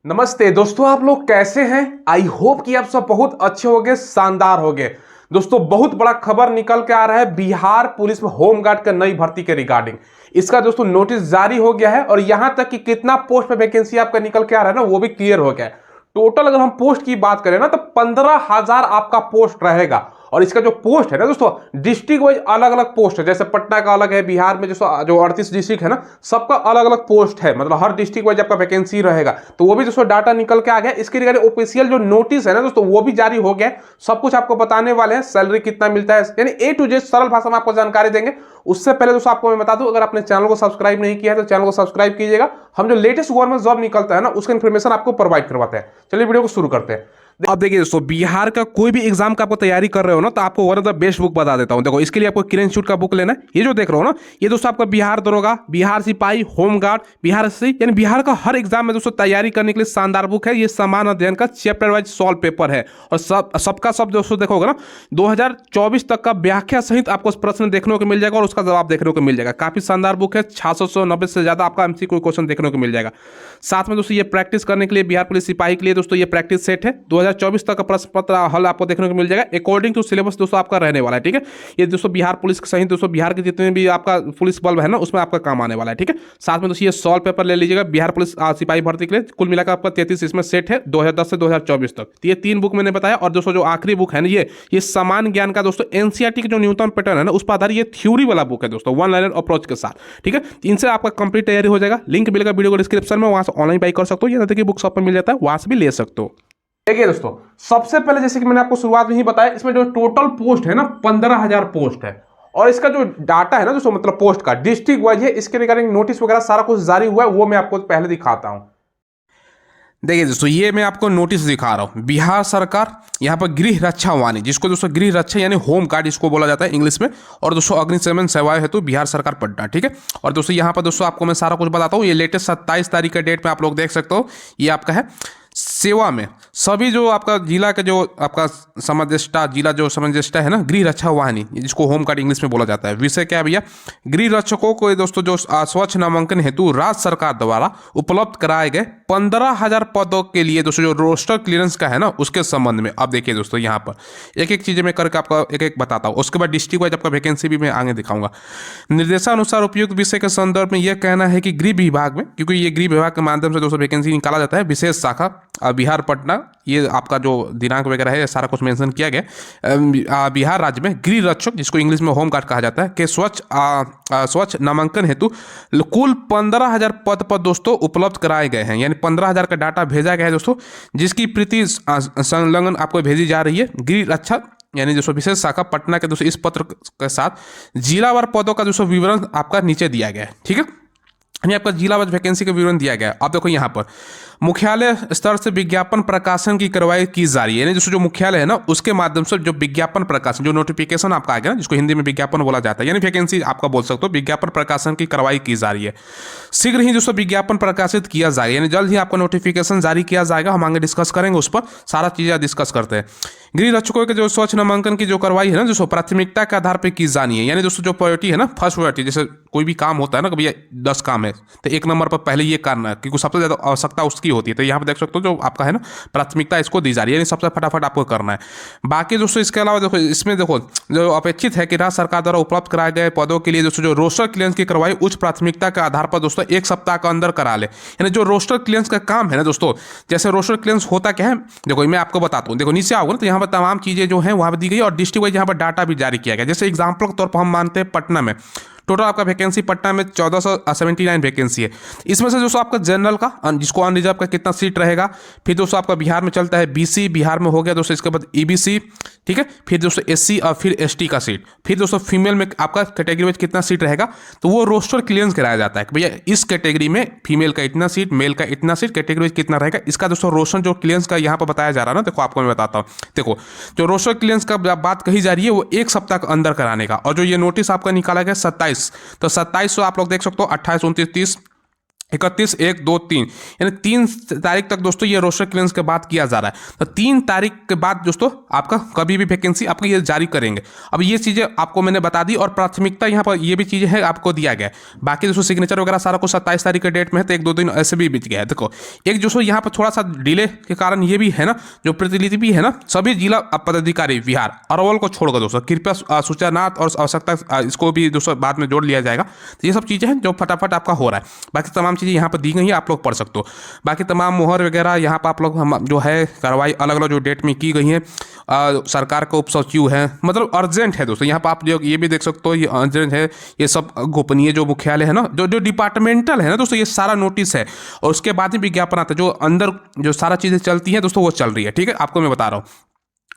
नमस्ते दोस्तों, आप लोग कैसे हैं। आई होप कि आप सब बहुत अच्छे होंगे, शानदार होंगे। दोस्तों, बहुत बड़ा खबर निकल के आ रहा है बिहार पुलिस में होमगार्ड का नई भर्ती के रिगार्डिंग। इसका दोस्तों नोटिस जारी हो गया है और यहां तक कि कितना पोस्ट पे वैकेंसी आपका निकल के आ रहा है ना, वो भी क्लियर हो गया है। टोटल अगर हम पोस्ट की बात करें ना तो 15,000 आपका पोस्ट रहेगा। और इसका जो पोस्ट है ना दोस्तों, डिस्ट्रिक्ट वाइज अलग अलग पोस्ट है। जैसे पटना का अलग है, बिहार में जो 38 डिस्ट्रिक्ट है ना, सबका अलग अलग पोस्ट है। मतलब हर डिस्ट्रिक्ट वाइज आपका वैकेंसी रहेगा। तो वो भी दोस्तों डाटा निकल के आ गया। इसके रिगार्डिंग ऑफिशियल जो नोटिस है ना दोस्तों, वो भी जारी हो गया। सब कुछ आपको बताने वाले हैं, सैलरी कितना मिलता है, यानी A to Z सरल भाषा में आपको जानकारी देंगे। उससे पहले दोस्तों आपको मैं बता दूं, अगर आपने चैनल को सब्सक्राइब नहीं किया है तो चैनल को सब्सक्राइब कीजिएगा। हम जो लेटेस्ट गवर्नमेंट जॉब निकलता है ना, उसका इन्फॉर्मेशन आपको प्रोवाइड करवाते हैं। चलिए वीडियो को शुरू करते हैं। अब देखिए दोस्तों, बिहार का कोई भी एग्जाम का आपको तैयारी कर रहे हो ना, तो आपको one of the best book बता देता हूं। देखो, इसके लिए आपको किरण इंस्टीट्यूट का बुक लेना है। ये जो देख रहे हो ना, ये दोस्तों आपका बिहार दरोगा, बिहार सिपाही, होमगार्ड, बिहार एसएससी, यानी बिहार का हर एग्जाम में दोस्तों तैयारी करने के लिए शानदार बुक है। ये समान अध्ययन का चैप्टर वाइज सॉल्व पेपर है और सबका सब दोस्तों देखोगे ना, 2024 तक का व्याख्या सहित आपको प्रश्न देखने को मिल जाएगा और उसका जवाब देखने को मिल जाएगा। काफी शानदार बुक है। 690 से ज्यादा आपका एमसीक्यू क्वेश्चन देखने को मिल जाएगा। साथ में दोस्तों ये प्रैक्टिस करने के लिए, बिहार पुलिस सिपाही के लिए दोस्तों ये प्रैक्टिस सेट है। 2024 तक का प्रश्न पत्र हल आपको देखने को मिल जाएगा अकॉर्डिंग टू सिलेबस दोस्तों आपका रहने वाला है। ठीक है, ये दोस्तों बिहार पुलिस सहित दोस्तों बिहार के जितने भी आपका पुलिस बल है ना, उसमें आपका काम आने वाला है। ठीक है, साथ में दोस्तों ये सॉल्व पेपर ले लीजिएगा बिहार पुलिस सिपाही भर्ती के लिए। कुल मिलाकर आपका 33 इसमें सेट है 2010 से 2024 तक। तो ये 3 बुक मैंने बताया। और दोस्तों जो आखिरी बुक है ना, ये समान ज्ञान का दोस्तों एनसीईआरटी के जो न्यूनतम पैटर्न है ना, उस पर आधारित ये थ्योरी वाला बुक है दोस्तों, वन लाइनर अप्रोच के साथ। ठीक है, इनसे आपका कंप्लीट तैयारी हो जाएगा। लिंक मिलेगा वीडियो को डिस्क्रिप्शन में, वहां से ऑनलाइन बाई कर सकते हो, या देखिए बुक शॉप पर मिल जाता है, वहां से भी ले सकते हो। देखिए दोस्तों, सबसे पहले जैसे कि मैंने आपको शुरुआत में ही बताया, इसमें जो टोटल पोस्ट है ना, 15,000 पोस्ट है। और इसका जो डाटा है ना दोस्तों, मतलब पोस्ट का डिस्ट्रिक्ट वाइज है। इसके रिगार्डिंग नोटिस वगैरह सारा कुछ जारी हुआ है, वो मैं आपको पहले दिखाता हूं। देखिए दोस्तों, ये मैं आपको नोटिस दिखा रहा हूँ। बिहार सरकार यहाँ पर गृह रक्षा वाणी, जिसको दोस्तों गृह रक्षा यानी होम गार्ड इसको बोला जाता है इंग्लिश में, और दोस्तों अग्निशमन सेवाएं हेतु बिहार सरकार पटना। ठीक है, और दोस्तों यहाँ पर दोस्तों आपको मैं सारा कुछ बताता हूँ। ये लेटेस्ट 27 तारीख के डेट में आप लोग देख सकते हो। ये आपका है सेवा में सभी जो आपका जिला के जो आपका समज्येष्ठा, जिला जो समज्येष्ठा है ना, गृह रक्षा वाहिनी, जिसको होम गार्ड इंग्लिश में बोला जाता है। विषय क्या है भैया, गृह रक्षकों को दोस्तों जो स्वच्छ नामांकन हेतु राज्य सरकार द्वारा उपलब्ध कराए गए 15,000 पदों के लिए दोस्तों जो रोस्टर क्लियरेंस का है ना, उसके संबंध में। अब देखिए दोस्तों, यहाँ पर एक एक चीजें मैं करके आपका एक एक बताता हूँ। उसके बाद डिस्ट्रिक्ट वाइज आपका वैकेंसी भी मैं आगे दिखाऊंगा। निर्देशानुसार उपयुक्त विषय के संदर्भ में यह कहना है कि गृह विभाग में, क्योंकि ये गृह विभाग के माध्यम से दोस्तों वैकेंसी निकाला जाता है, विशेष शाखा बिहार पटना, ये आपका जो दिनांक वगैरह है सारा कुछ मेंशन किया गया। बिहार राज्य में गृह रक्षक, जिसको इंग्लिश में होम गार्ड कहा जाता है, के स्वच्छ नामांकन हेतु कुल 15,000 पद पर दोस्तों उपलब्ध कराए गए हैं। यानी 15,000 का डाटा भेजा गया है दोस्तों, जिसकी प्रति संलग्न आपको भेजी जा रही है। गृह रक्षक यानी दोस्तों विशेष शाखा पटना के दोस्तों इस पत्र के साथ जिलावार पदों का दोस्तों विवरण आपका नीचे दिया गया है। ठीक है, यानी आपका जिलावार वैकेंसी का विवरण दिया गया है। आप देखो यहाँ पर मुख्यालय स्तर से विज्ञापन प्रकाशन की कार्रवाई की जा रही है। यानी दोस्तों जो मुख्यालय है ना, उसके माध्यम से जो विज्ञापन प्रकाशन, जो नोटिफिकेशन आपका आएगा ना, जिसको हिंदी में विज्ञापन बोला जाता है, यानी वैकेंसी आपका बोल सकते हो, विज्ञापन प्रकाशन की कार्रवाई की जा रही है। शीघ्र ही दोस्तों विज्ञापन प्रकाशित किया जाएगा, यानी जल्द ही आपका नोटिफिकेशन जारी किया जाएगा। हम आगे डिस्कस करेंगे, उस पर सारा चीजें डिस्कस करते हैं। गृह रक्षकों के जो स्वच्छ नामांकन की जो कार्रवाई है ना दोस्तों, प्राथमिकता के आधार पर की जानी है। यानी दोस्तों जो प्रायोरिटी है ना, फर्स्ट प्रायोरिटी, जैसे कोई भी काम होता है ना, भैया 10 काम है तो 1 नंबर पर पहले ये करना है, क्योंकि सबसे ज्यादा आवश्यकता उसकी होती है। तो यहाँ पर देख सकते हो जो आपका है ना, प्राथमिकता इसको दी जा रही है, यानी सबसे फटाफट आपको करना है। बाकी दोस्तों इसके अलावा देखो, इसमें देखो जो अपेक्षित है कि राज्य सरकार द्वारा उपलब्ध कराए गए पदों के लिए दोस्तों जो रोस्टर क्लियरेंस की कार्रवाई उच्च प्राथमिकता के आधार पर दोस्तों 1 सप्ताह के अंदर करा ले। यानी जो रोस्टर क्लियरेंस का काम है ना दोस्तों, जैसे रोस्टर क्लियरेंस होता क्या है, देखो मैं आपको बताता हूँ। देखो नीचे आओगे ना, तो यहाँ पर तमाम चीजें जो है वहां पर दी गई, और डिस्ट्रिक्ट वाइज यहाँ पर डाटा भी जारी किया गया। जैसे एग्जाम्पल के तौर पर हम मानते हैं पटना में टोटल आपका वैकेंसी पटना में 1479 वैकेंसी है। इसमें से दोस्तों आपका जनरल का, जिसको अनरिजर्व का कितना सीट रहेगा। फिर दोस्तों आपका बिहार में चलता है बीसी, बिहार में हो गया दोस्तों। इसके बाद ईबीसी, ठीक है, फिर दोस्तों एससी और फिर एसटी का सीट। फिर दोस्तों फीमेल में आपका कैटेगरी में कितना सीट रहेगा, तो वो रोस्टर क्लियरेंस कराया जाता है कि भैया इस कैटेगरी में फीमेल का इतना सीट, मेल का इतना सीट, कैटेगरी में कितना रहेगा। इसका दोस्तों रोस्टर जो क्लियरेंस का यहाँ पर बताया जा रहा है ना, देखो आपको मैं बताता हूँ। देखो जो रोस्टर क्लियरेंस का बात कही जा रही है, वो 1 सप्ताह के अंदर कराने का। और जो ये नोटिस आपका निकाला गया 27, तो 27 आप लोग देख सकते हो, 28, 29, 30 31/1, 2, 3 यानी 3 तारीख तक दोस्तों ये रोस्टर क्लियरेंस के बाद किया जा रहा है। तो 3 तारीख के बाद दोस्तों आपका कभी भी वैकेंसी आपको ये जारी करेंगे। अब ये चीज़ें आपको मैंने बता दी और प्राथमिकता यहाँ पर ये भी चीज़ें हैं आपको दिया गया है। बाकी दोस्तों सिग्नेचर वगैरह सारा कुछ 27 तारीख के डेट में है, तो 1-2 दिन ऐसे भी बीत गया है। देखो एक दोस्तों यहाँ पर थोड़ा सा डिले के कारण ये भी है ना, जो प्रतिनिधि भी है ना, सभी जिला पदाधिकारी बिहार अरवल को छोड़कर दोस्तों कृपया सूचनार्थ और आवश्यकता इसको भी दोस्तों बाद में जोड़ लिया जाएगा। तो ये सब चीज़ें हैं जो फटाफट आपका हो रहा है। बाकी तमाम चीज़ें यहाँ पर दी गई हैं, आप लोग पढ़ सकते हो। बाकी तमाम मोहर वगैरह यहाँ पर आप लोग हम जो है कार्रवाई अलग अलग जो डेट में की गई है। सरकार का उप सचिव है, मतलब अर्जेंट है दोस्तों। यहाँ पर आप जो ये भी देख सकते हो ये अर्जेंट है, ये सब गोपनीय जो मुख्यालय है ना, जो डिपार्टमेंटल है ना दोस्तों, ये सारा नोटिस है और उसके बाद ही विज्ञापन आता है। जो अंदर जो सारा चीज़ें चलती हैं दोस्तों वो चल रही है, ठीक है, आपको मैं बता रहा हूँ,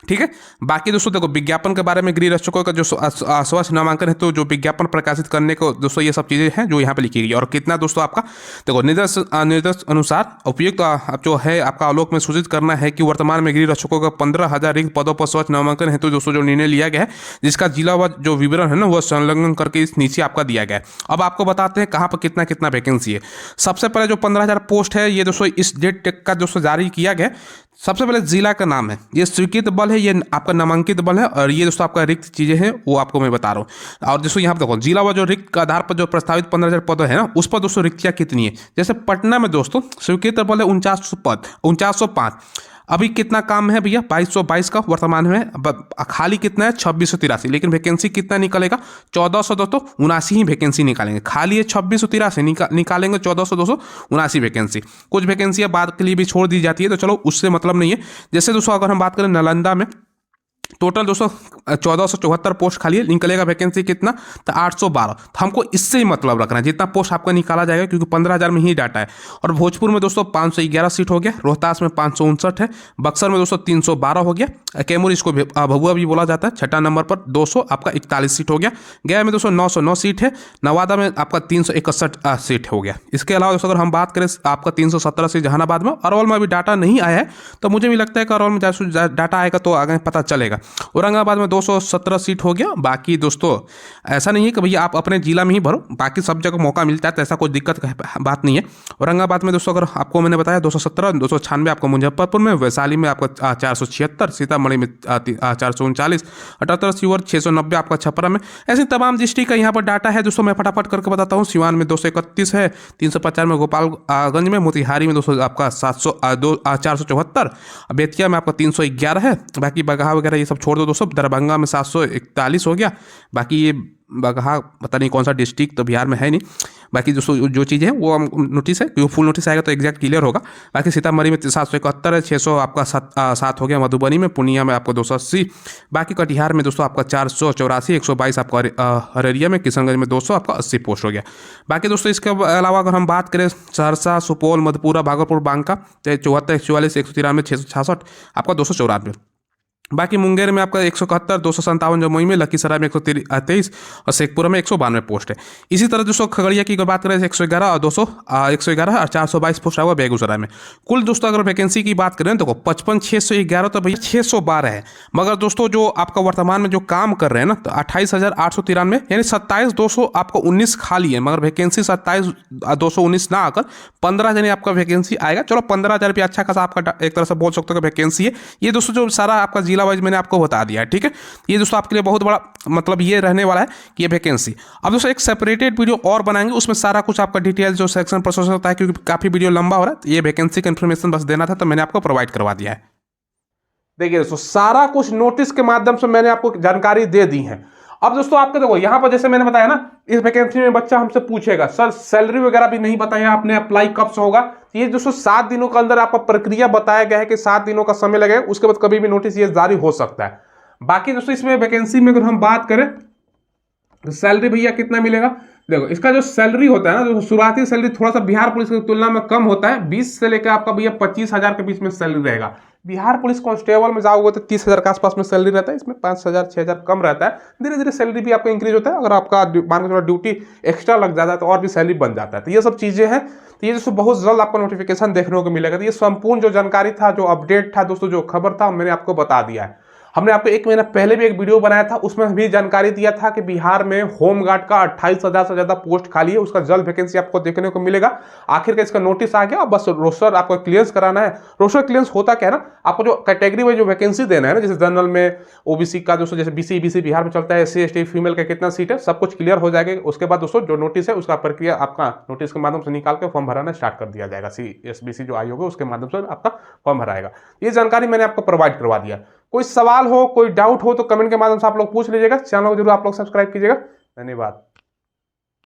ठीक है। बाकी दोस्तों देखो विज्ञापन के बारे में गृह रक्षकों का जो स्वच्छ नामांकन है, तो जो विज्ञापन प्रकाशित करने को दोस्तों ये सब चीज़ें हैं जो यहाँ पे लिखी गई। और कितना दोस्तों आपका देखो निर्देश अनुसार उपयुक्त जो है आपका आलोक में सूचित करना है कि वर्तमान में गृह रक्षकों का 15,000 रिक्त पदों पर स्वच्छ नामांकन है। तो दोस्तों जो निर्णय लिया गया है, जिसका जिला व जो विवरण है ना वह संलग्न करके इस नीचे आपका दिया गया है। अब आपको बताते हैं कहाँ पर कितना कितना वैकेंसी है। सबसे पहले जो 15,000 पोस्ट है ये दोस्तों इस डेट का दोस्तों जारी किया गया। सबसे पहले जिला का नाम है, ये स्वीकृत बल है, ये आपका नामांकित बल है, और ये दोस्तों आपका रिक्त चीज़ें हैं वो आपको मैं बता रहा हूँ। और दोस्तों यहाँ पर देखो जिला व जो रिक्त के आधार पर जो प्रस्तावित 15,000 पद है ना, उस पर दोस्तों रिक्तियाँ कितनी है। जैसे पटना में दोस्तों स्वीकृत बल है 4900 पद, 4905। अभी कितना काम है भैया 2222 का वर्तमान में, खाली कितना है 2683, लेकिन वैकेंसी कितना निकलेगा 1479 ही वैकेंसी निकालेंगे। खाली है 2683, निकालेंगे 1479 वैकेंसी। कुछ वैकेंसियाँ बाद के लिए भी छोड़ दी जाती है, तो चलो उससे मतलब नहीं है। जैसे दोस्तों अगर हम बात करें नालंदा में टोटल दोस्तों 1474 पोस्ट खाली है, निकलेगा वैकेंसी कितना तो 812। तो हमको इससे ही मतलब रखना है जितना पोस्ट आपका निकाला जाएगा, क्योंकि 15,000 में ही डाटा है। और भोजपुर में दोस्तों 511 सीट हो गया, रोहतास में 559 है, बक्सर में दोस्तों 312 हो गया, कैमूर इसको भभुआ भी बोला जाता है 6 नंबर पर 241 सीट हो गया, गया में दोस्तों 909 सीट है, नवादा में आपका 361 सीट हो गया। इसके अलावा दोस्तों अगर हम बात करें आपका 317 सीट जहानाबाद में। अरवल में अभी डाटा नहीं आया है, तो मुझे भी लगता है कि अरवल में डाटा आएगा तो आगे पता चलेगा। औरंगाबाद में 217 सीट हो गया। बाकी दोस्तों ऐसा नहीं है कि भैया आप अपने जिला में ही भरो, बाकी सब जगह मौका मिलता है, तो ऐसा कोई दिक्कत बात नहीं है। औरंगाबाद में दोस्तों अगर आपको मैंने बताया 217, 296 आपको मुजफ्फरपुर में, वैशाली में आपका 476, सीतामढ़ी में 439, 78 शिवहर 690 आपका छपरा में। ऐसे तमाम डिस्ट्रिक्ट का यहाँ पर डाटा है दोस्तों, मैं फटाफट करके बताता हूँ। सिवान में 231 है, 350 में गोपालगंज में, मोतिहारी में दोस्तों आपका 474, बेतिया में आपका 311 है। बाकी बगहा वगैरह ये सब छोड़ दो दोस्तों। दरभंगा में 741 हो गया। बाकी ये बगहा पता नहीं कौन सा डिस्ट्रिक्ट, तो बिहार में है नहीं। बाकी दोस्तों जो चीज़ें हैं वो हम नोटिस है, क्योंकि फुल नोटिस आएगा तो एग्जैक्ट क्लियर होगा। बाकी सीतामढ़ी में 771 है, 600 आपका 7 हो गया। मधुबनी में, पूर्णिया में आपको 280। बाकी कटिहार में दोस्तों आपका 484, 122 आपका अररिया में, किशनगंज में 200 आपका 80 पोस्ट हो गया। बाकी दोस्तों इसके अलावा अगर हम बात करें सहरसा, सुपौल, मधेपुरा, भागलपुर, बांका 74, 144, 193, 666 आपका 294। बाकी मुंगेर में आपका 171, 257 जमुई में, लखीसराय में 123 और शेखपुरा में 192 पोस्ट है। इसी तरह दोस्तों खगड़िया की अगर बात करें 111 और 111 और 422 पोस्ट आएगा बेगूसराय में। कुल दोस्तों अगर वैकेंसी की बात करें तो 55,611 तो भैया 612 है। मगर दोस्तों जो आपका वर्तमान में जो काम कर रहे हैं ना, तो 28,893 यानी 27,200 आपको 19 खाली है, मगर वैकेंसी 27,219 ना आकर 15 यानी आपका वैकेंसी आएगा। चलो 15,000 रुपया अच्छा खासा आपका एक तरह से बोल सकते हो कि वैकेंसी है। ये दोस्तों जो सारा आपका जिला वाइज मैंने आपको बता दिया है, ठीक है। ये दोस्तों आपके लिए बहुत बड़ा मतलब ये रहने वाला है कि ये वैकेंसी। अब दोस्तों एक सेपरेटेड वीडियो और बनाएंगे, उसमें सारा कुछ आपका डिटेल जो सेक्शन प्रोसेस होता है, क्योंकि काफी वीडियो लंबा हो रहा है। तो ये वैकेंसी का इन्फॉर्मेशन बस देना था, तो मैंने आपको प्रोवाइड करवा दिया है। देखिए दोस्तों सारा कुछ नोटिस के माध्यम से मैंने आपको जानकारी दे दी है। अब दोस्तों आपके देखो यहाँ पर जैसे मैंने बताया ना, इस वैकेंसी में बच्चा हमसे पूछेगा सर सैलरी वगैरह भी नहीं बताया आपने, अप्लाई कब से होगा। ये दोस्तों 7 दिनों के अंदर आपका प्रक्रिया बताया गया है कि 7 दिनों का समय लगेगा, उसके बाद कभी भी नोटिस ये जारी हो सकता है। बाकी दोस्तों इसमें वैकेंसी में अगर हम बात करें तो सैलरी भैया कितना मिलेगा, देखो इसका जो सैलरी होता है ना, जो शुरुआती सैलरी थोड़ा सा बिहार पुलिस की तुलना में कम होता है। 20 से लेकर आपका भैया 25,000 के बीच में सैलरी रहेगा। बिहार पुलिस कांस्टेबल में जाओगे तो 30,000 के आसपास में सैलरी रहता है, इसमें 5,000 6,000 कम रहता है। धीरे धीरे सैलरी भी आपका इंक्रीज होता है, अगर आपका मान के चलो ड्यूटी एक्स्ट्रा लग जाता है तो और भी सैलरी बन जाता है। तो ये सब चीजें हैं, तो ये दोस्तों बहुत जल्द आपको नोटिफिकेशन देखने को मिलेगा। तो ये संपूर्ण जो जानकारी था, जो अपडेट था दोस्तों, जो खबर था, मैंने आपको बता दिया है। हमने आपको 1 महीना पहले भी एक वीडियो बनाया था, उसमें भी जानकारी दिया था कि बिहार में होमगार्ड का 28,000 से ज्यादा पोस्ट खाली है, उसका जल्द वैकेंसी आपको देखने को मिलेगा। आखिर का इसका नोटिस आ गया, अब बस रोस्टर आपको क्लियरेंस कराना है। रोस्टर क्लियरेंस होता क्या है ना, आपको जो कैटेगरी में जो वैकेंसी देना है ना, जैसे जनरल में ओबीसी का दोस्तों, जैसे बीसी बिहार में चलता है, एससी एसटी फीमेल का कितना सीट है, सब कुछ क्लियर हो जाएगा। उसके बाद दोस्तों जो नोटिस है उसका प्रक्रिया आपका नोटिस के माध्यम से निकाल के फॉर्म भराना स्टार्ट कर दिया जाएगा। CSBC जो आयोग है उसके माध्यम से आपका फॉर्म भराएगा। ये जानकारी मैंने आपको प्रोवाइड करवा दिया। कोई सवाल हो, कोई डाउट हो तो कमेंट के माध्यम से आप लोग पूछ लीजिएगा। चैनल को जरूर आप लोग सब्सक्राइब कीजिएगा। धन्यवाद।